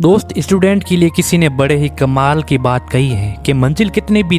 दोस्त, स्टूडेंट के लिए किसी ने बड़े ही कमाल की बात कही है कि मंजिल कितनी भी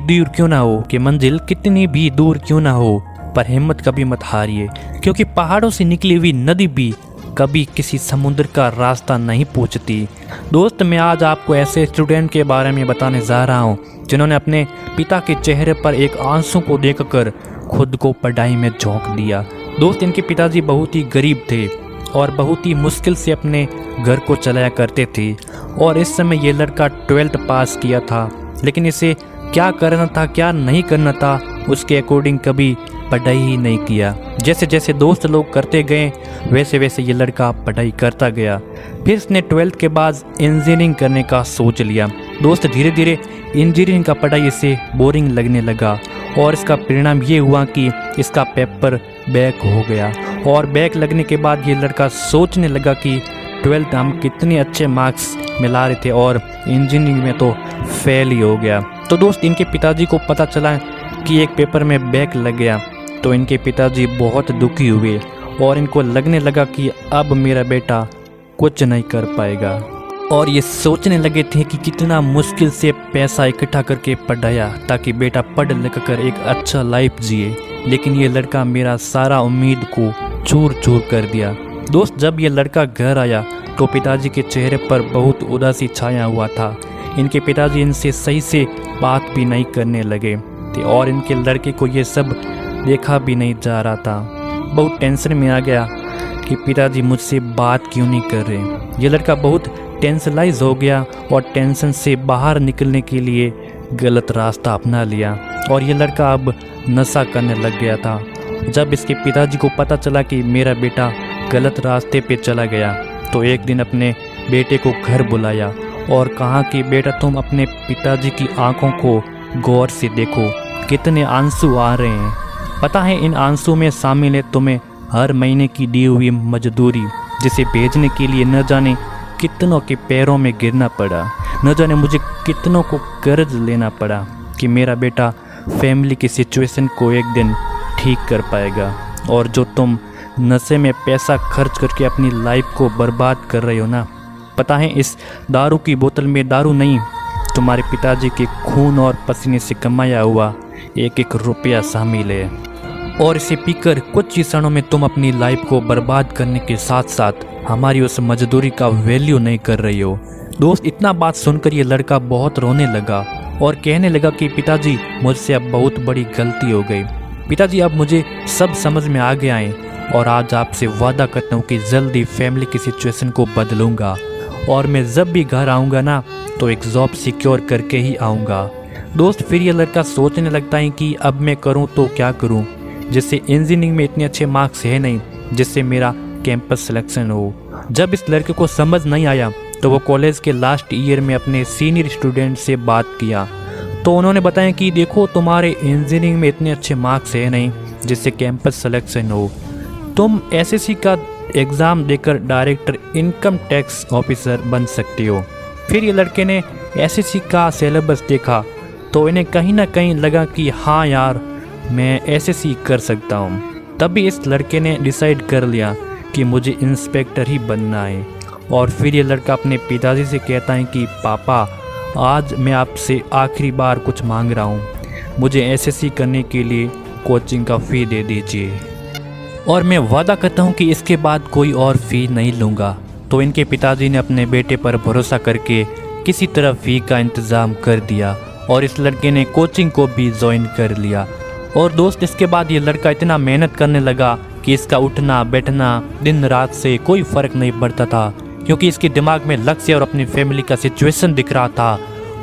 दूर क्यों ना हो, पर हिम्मत कभी मत हारिए, क्योंकि पहाड़ों से निकली हुई नदी भी कभी किसी समुद्र का रास्ता नहीं पूछती। दोस्त, मैं आज आपको ऐसे स्टूडेंट के बारे में बताने जा रहा हूँ जिन्होंने अपने पिता के चेहरे पर एक आंसू को देखकर खुद को पढ़ाई में झोंक दिया। दोस्त, इनके पिताजी बहुत ही गरीब थे और बहुत ही मुश्किल से अपने घर को चलाया करते थे और इस समय ये लड़का 12th पास किया था, लेकिन इसे क्या करना था क्या नहीं करना था उसके अकॉर्डिंग कभी पढ़ाई ही नहीं किया। जैसे जैसे दोस्त लोग करते गए वैसे वैसे ये लड़का पढ़ाई करता गया। फिर इसने 12th के बाद इंजीनियरिंग करने का सोच लिया। दोस्त, धीरे धीरे इंजीनियरिंग का पढ़ाई इसे बोरिंग लगने लगा और इसका परिणाम ये हुआ कि इसका पेपर बैक हो गया और बैक लगने के बाद ये लड़का सोचने लगा कि 12th हम कितने अच्छे मार्क्स मिला रहे थे और इंजीनियरिंग में तो फेल ही हो गया। तो दोस्त, इनके पिताजी को पता चला कि एक पेपर में बैक लग गया तो इनके पिताजी बहुत दुखी हुए और इनको लगने लगा कि अब मेरा बेटा कुछ नहीं कर पाएगा और ये सोचने लगे थे कि कितना मुश्किल से पैसा इकट्ठा करके पढ़ाया ताकि बेटा पढ़ लिख कर एक अच्छा लाइफ जिए, लेकिन ये लड़का मेरा सारा उम्मीद को चूर चूर कर दिया। दोस्त, जब ये लड़का घर आया तो पिताजी के चेहरे पर बहुत उदासी छाया हुआ था। इनके पिताजी इनसे सही से बात भी नहीं करने लगे थे और इनके लड़के को ये सब देखा भी नहीं जा रहा था। बहुत टेंशन में आ गया कि पिताजी मुझसे बात क्यों नहीं कर रहे। ये लड़का बहुत टेंशनलाइज हो गया और टेंशन से बाहर निकलने के लिए गलत रास्ता अपना लिया और ये लड़का अब नशा करने लग गया था। जब इसके पिताजी को पता चला कि मेरा बेटा गलत रास्ते पे चला गया तो एक दिन अपने बेटे को घर बुलाया और कहा कि बेटा, तुम अपने पिताजी की आंखों को गौर से देखो, कितने आंसू आ रहे हैं। पता है इन आंसू में शामिल है तुम्हें हर महीने की दी हुई मजदूरी, जिसे भेजने के लिए न जाने कितनों के पैरों में गिरना पड़ा, न जाने मुझे कितनों को कर्ज लेना पड़ा कि मेरा बेटा फैमिली की सिचुएशन को एक दिन ठीक कर पाएगा। और जो तुम नशे में पैसा खर्च करके अपनी लाइफ को बर्बाद कर रहे हो ना, पता है इस दारू की बोतल में दारू नहीं, तुम्हारे पिताजी के खून और पसीने से कमाया हुआ एक एक रुपया शामिल है और इसे पीकर कुछ ही क्षणों में तुम अपनी लाइफ को बर्बाद करने के साथ साथ हमारी उस मजदूरी का वैल्यू नहीं कर रही हो। दोस्त, इतना बात सुनकर ये लड़का बहुत रोने लगा और कहने लगा कि पिताजी, मुझसे अब बहुत बड़ी गलती हो गई। पिताजी, अब मुझे सब समझ में आ गया है और आज आपसे वादा करता हूँ कि जल्दी फैमिली की सिचुएशन को बदलूंगा और मैं जब भी घर आऊँगा ना तो एक जॉब सिक्योर करके ही आऊँगा। दोस्त, फिर ये लड़का सोचने लगता है कि अब मैं करूँ तो क्या करूँ, जिससे इंजीनियरिंग में इतने अच्छे मार्क्स है नहीं जिससे मेरा कैंपस सिलेक्शन हो। जब इस लड़के को समझ नहीं आया तो वो कॉलेज के लास्ट ईयर में अपने सीनियर स्टूडेंट से बात किया तो उन्होंने बताया कि देखो, तुम्हारे इंजीनियरिंग में इतने अच्छे मार्क्स है नहीं जिससे कैंपस सिलेक्शन हो, तुम एसएससी का एग्ज़ाम देकर डायरेक्टर इनकम टैक्स ऑफिसर बन सकते हो। फिर ये लड़के ने एसएससी का सिलेबस देखा तो इन्हें कहीं ना कहीं लगा कि हाँ यार, मैं एसएससी कर सकता हूँ। तभी इस लड़के ने डिसाइड कर लिया कि मुझे इंस्पेक्टर ही बनना है और फिर ये लड़का अपने पिताजी से कहता है कि पापा, आज मैं आपसे आखिरी बार कुछ मांग रहा हूँ, मुझे एसएससी करने के लिए कोचिंग का फ़ी दे दीजिए और मैं वादा करता हूँ कि इसके बाद कोई और फ़ी नहीं लूँगा। तो इनके पिताजी ने अपने बेटे पर भरोसा करके किसी तरह फ़ी का इंतज़ाम कर दिया और इस लड़के ने कोचिंग को भी ज्वाइन कर लिया। और दोस्त, इसके बाद ये लड़का इतना मेहनत करने लगा कि इसका उठना बैठना दिन रात से कोई फ़र्क नहीं पड़ता था, क्योंकि इसके दिमाग में लक्ष्य और अपनी फैमिली का सिचुएशन दिख रहा था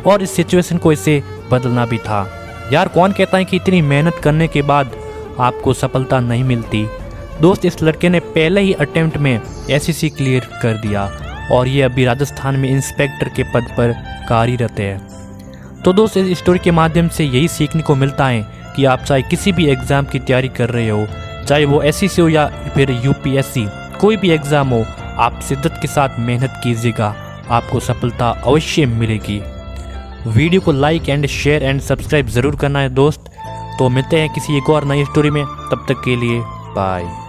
और इस सिचुएशन को इसे बदलना भी था। यार, कौन कहता है कि इतनी मेहनत करने के बाद आपको सफलता नहीं मिलती। दोस्त, इस लड़के ने पहले ही अटेम्प्ट में एसएससी क्लियर कर दिया और ये अभी राजस्थान में इंस्पेक्टर के पद पर कार्यरत है। तो दोस्त, इस स्टोरी के माध्यम से यही सीखने को मिलता है कि आप चाहे किसी भी एग्ज़ाम की तैयारी कर रहे हो, चाहे वो एसएससी हो या फिर यूपीएससी, कोई भी एग्ज़ाम हो, आप शिद्दत के साथ मेहनत कीजिएगा, आपको सफलता अवश्य मिलेगी। वीडियो को like and share and subscribe ज़रूर करना है दोस्त। तो मिलते हैं किसी एक और नई स्टोरी में, तब तक के लिए बाय।